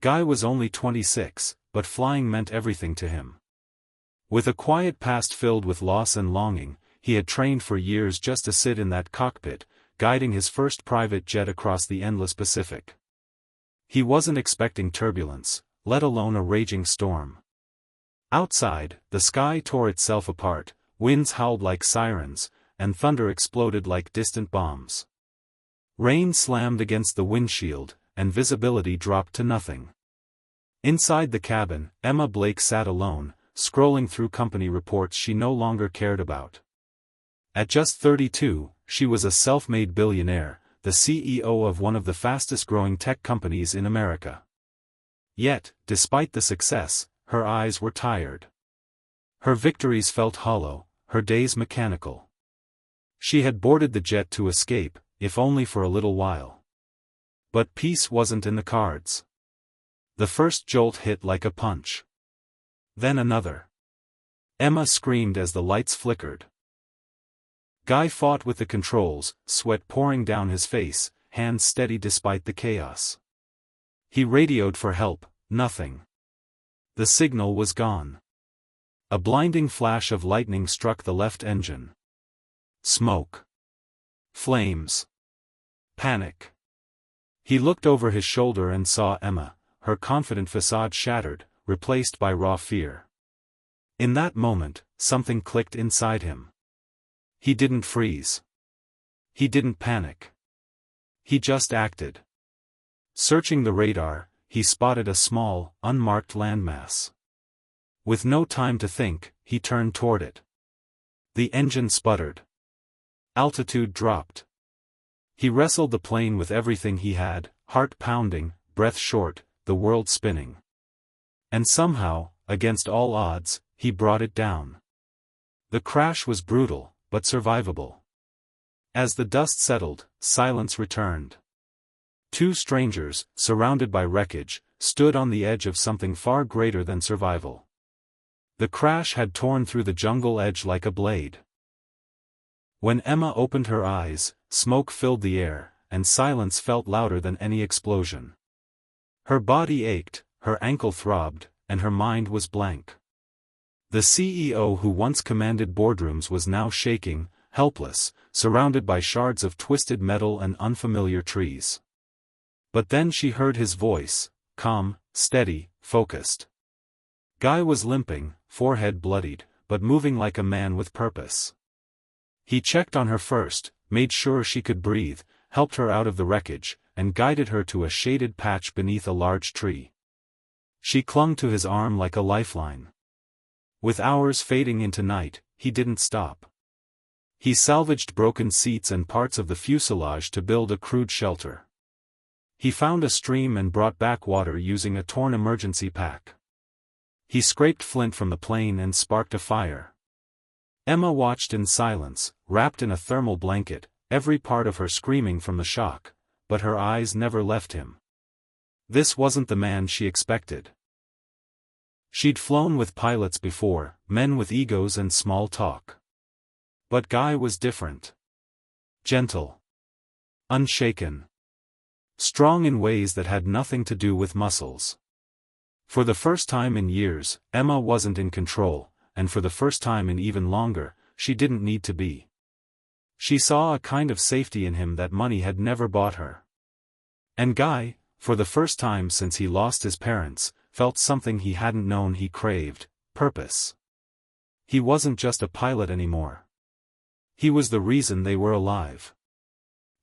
Guy was only 26, but flying meant everything to him. With a quiet past filled with loss and longing, he had trained for years just to sit in that cockpit, guiding his first private jet across the endless Pacific. He wasn't expecting turbulence, let alone a raging storm. Outside, the sky tore itself apart, winds howled like sirens, and thunder exploded like distant bombs. Rain slammed against the windshield, and visibility dropped to nothing. Inside the cabin, Emma Blake sat alone, scrolling through company reports she no longer cared about. At just 32, she was a self-made billionaire, the CEO of one of the fastest-growing tech companies in America. Yet, despite the success, her eyes were tired. Her victories felt hollow, her days mechanical. She had boarded the jet to escape, if only for a little while. But peace wasn't in the cards. The first jolt hit like a punch. Then another. Emma screamed as the lights flickered. Guy fought with the controls, sweat pouring down his face, hands steady despite the chaos. He radioed for help, nothing. The signal was gone. A blinding flash of lightning struck the left engine. Smoke. Flames. Panic. He looked over his shoulder and saw Emma, her confident facade shattered, replaced by raw fear. In that moment, something clicked inside him. He didn't freeze. He didn't panic. He just acted. Searching the radar, he spotted a small, unmarked landmass. With no time to think, he turned toward it. The engine sputtered. Altitude dropped. He wrestled the plane with everything he had, heart pounding, breath short, the world spinning. And somehow, against all odds, he brought it down. The crash was brutal, but survivable. As the dust settled, silence returned. Two strangers, surrounded by wreckage, stood on the edge of something far greater than survival. The crash had torn through the jungle edge like a blade. When Emma opened her eyes, smoke filled the air, and silence felt louder than any explosion. Her body ached, her ankle throbbed, and her mind was blank. The CEO who once commanded boardrooms was now shaking, helpless, surrounded by shards of twisted metal and unfamiliar trees. But then she heard his voice, calm, steady, focused. Guy was limping, forehead bloodied, but moving like a man with purpose. He checked on her first, made sure she could breathe, helped her out of the wreckage, and guided her to a shaded patch beneath a large tree. She clung to his arm like a lifeline. With hours fading into night, he didn't stop. He salvaged broken seats and parts of the fuselage to build a crude shelter. He found a stream and brought back water using a torn emergency pack. He scraped flint from the plane and sparked a fire. Emma watched in silence, wrapped in a thermal blanket, every part of her screaming from the shock, but her eyes never left him. This wasn't the man she expected. She'd flown with pilots before, men with egos and small talk. But Guy was different. Gentle. Unshaken. Strong in ways that had nothing to do with muscles. For the first time in years, Emma wasn't in control, and for the first time in even longer, she didn't need to be. She saw a kind of safety in him that money had never bought her. And Guy, for the first time since he lost his parents, felt something he hadn't known he craved: purpose. He wasn't just a pilot anymore. He was the reason they were alive.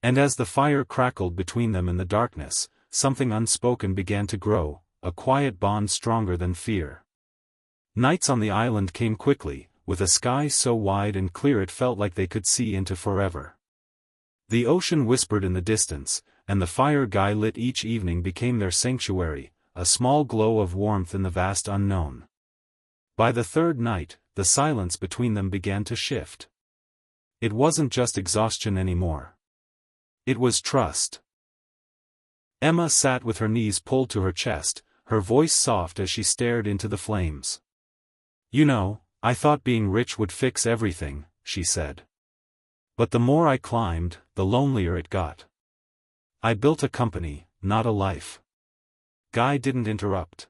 And as the fire crackled between them in the darkness, something unspoken began to grow, a quiet bond stronger than fear. Nights on the island came quickly, with a sky so wide and clear it felt like they could see into forever. The ocean whispered in the distance, and the fire Guy lit each evening became their sanctuary, a small glow of warmth in the vast unknown. By the third night, the silence between them began to shift. It wasn't just exhaustion anymore. It was trust. Emma sat with her knees pulled to her chest, her voice soft as she stared into the flames. "You know, I thought being rich would fix everything," she said. "But the more I climbed, the lonelier it got. I built a company, not a life. Guy didn't interrupt.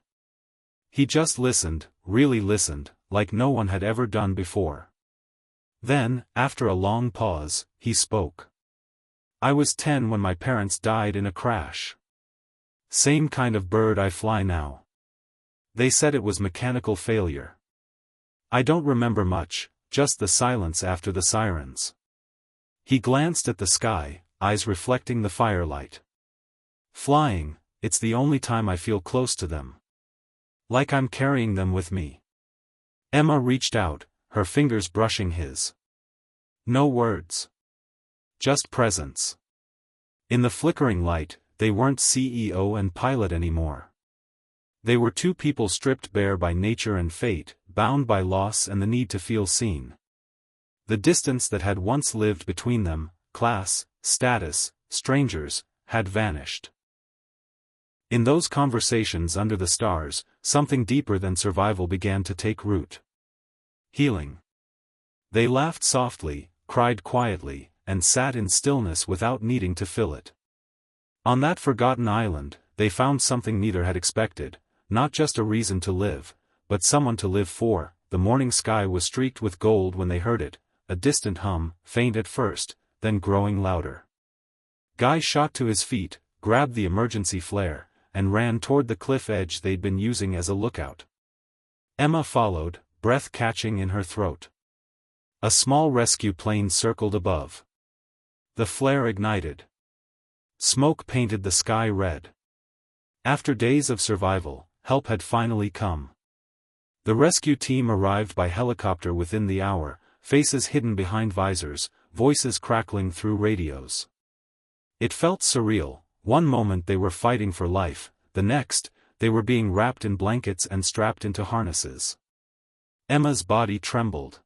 He just listened, really listened, like no one had ever done before. Then, after a long pause, he spoke. I was 10 when my parents died in a crash. Same kind of bird I fly now. They said it was mechanical failure. I don't remember much, just the silence after the sirens. He glanced at the sky, eyes reflecting the firelight. Flying, it's the only time I feel close to them. Like I'm carrying them with me. Emma reached out, her fingers brushing his. No words. Just presence. In the flickering light, they weren't CEO and pilot anymore. They were two people stripped bare by nature and fate, bound by loss and the need to feel seen. The distance that had once lived between them, class, status, strangers, had vanished. In those conversations under the stars, something deeper than survival began to take root. Healing. They laughed softly, cried quietly, and sat in stillness without needing to fill it. On that forgotten island, they found something neither had expected, not just a reason to live, but someone to live for. The morning sky was streaked with gold when they heard it, a distant hum, faint at first, then growing louder. Guy shot to his feet, grabbed the emergency flare, and ran toward the cliff edge they'd been using as a lookout. Emma followed, breath catching in her throat. A small rescue plane circled above. The flare ignited. Smoke painted the sky red. After days of survival, help had finally come. The rescue team arrived by helicopter within the hour, faces hidden behind visors, voices crackling through radios. It felt surreal. One moment they were fighting for life, the next, they were being wrapped in blankets and strapped into harnesses. Emma's body trembled.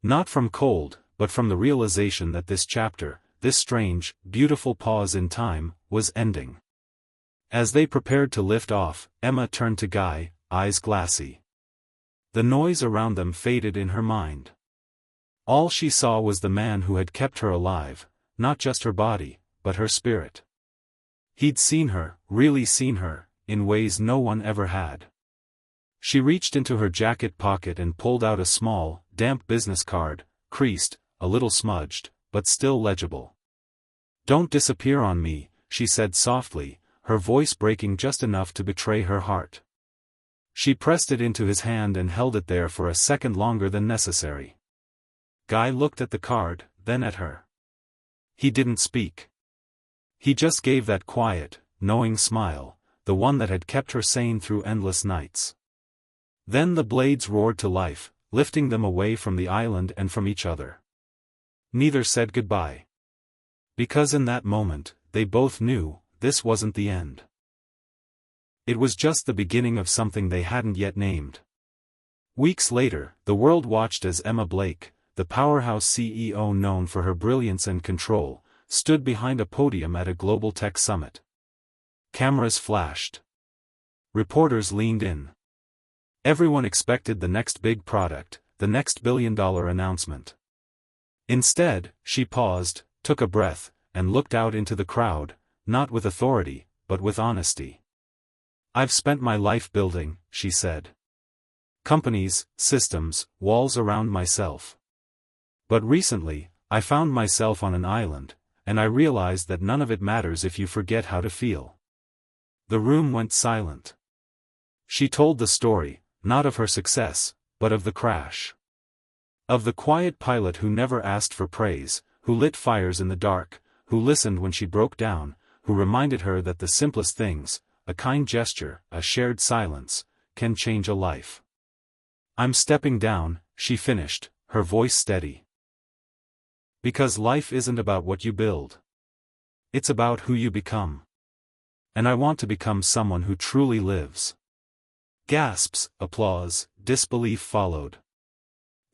Not from cold, but from the realization that this chapter, this strange, beautiful pause in time, was ending. As they prepared to lift off, Emma turned to Guy, eyes glassy. The noise around them faded in her mind. All she saw was the man who had kept her alive, not just her body, but her spirit. He'd seen her, really seen her, in ways no one ever had. She reached into her jacket pocket and pulled out a small, damp business card, creased, a little smudged, but still legible. Don't disappear on me, she said softly, her voice breaking just enough to betray her heart. She pressed it into his hand and held it there for a second longer than necessary. Guy looked at the card, then at her. He didn't speak. He just gave that quiet, knowing smile, the one that had kept her sane through endless nights. Then the blades roared to life, lifting them away from the island and from each other. Neither said goodbye. Because in that moment, they both knew, this wasn't the end. It was just the beginning of something they hadn't yet named. Weeks later, the world watched as Emma Blake, the powerhouse CEO known for her brilliance and control, stood behind a podium at a global tech summit. Cameras flashed. Reporters leaned in. Everyone expected the next big product, the next billion-dollar announcement. Instead, she paused, took a breath, and looked out into the crowd, not with authority, but with honesty. I've spent my life building, she said. Companies, systems, walls around myself. But recently, I found myself on an island, and I realized that none of it matters if you forget how to feel. The room went silent. She told the story, not of her success, but of the crash. Of the quiet pilot who never asked for praise, who lit fires in the dark, who listened when she broke down, who reminded her that the simplest things, a kind gesture, a shared silence, can change a life. I'm stepping down, she finished, her voice steady. Because life isn't about what you build. It's about who you become. And I want to become someone who truly lives. Gasps, applause, disbelief followed.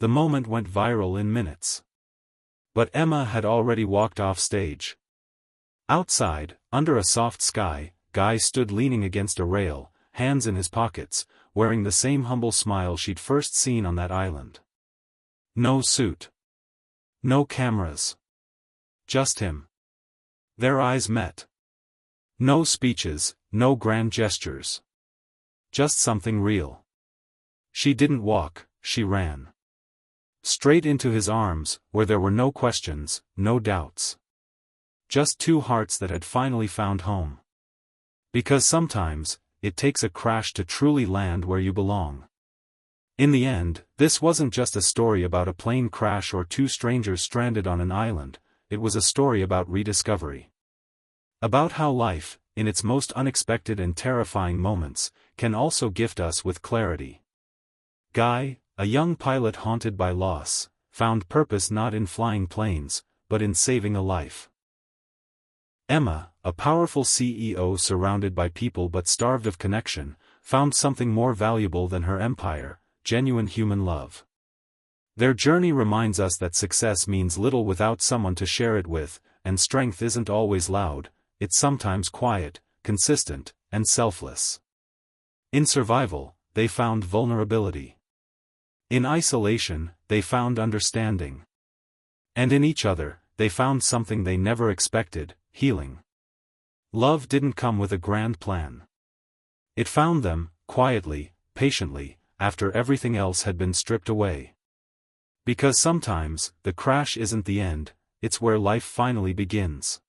The moment went viral in minutes. But Emma had already walked off stage. Outside, under a soft sky, Guy stood leaning against a rail, hands in his pockets, wearing the same humble smile she'd first seen on that island. No suit. No cameras. Just him. Their eyes met. No speeches, no grand gestures. Just something real. She didn't walk, she ran. Straight into his arms, where there were no questions, no doubts. Just two hearts that had finally found home. Because sometimes, it takes a crash to truly land where you belong. In the end, this wasn't just a story about a plane crash or two strangers stranded on an island, it was a story about rediscovery. About how life, in its most unexpected and terrifying moments, can also gift us with clarity. Guy, a young pilot haunted by loss, found purpose not in flying planes, but in saving a life. Emma, a powerful CEO surrounded by people but starved of connection, found something more valuable than her empire, genuine human love. Their journey reminds us that success means little without someone to share it with, and strength isn't always loud, it's sometimes quiet, consistent, and selfless. In survival, they found vulnerability. In isolation, they found understanding. And in each other, they found something they never expected, healing. Love didn't come with a grand plan. It found them, quietly, patiently, after everything else had been stripped away. Because sometimes, the crash isn't the end, it's where life finally begins.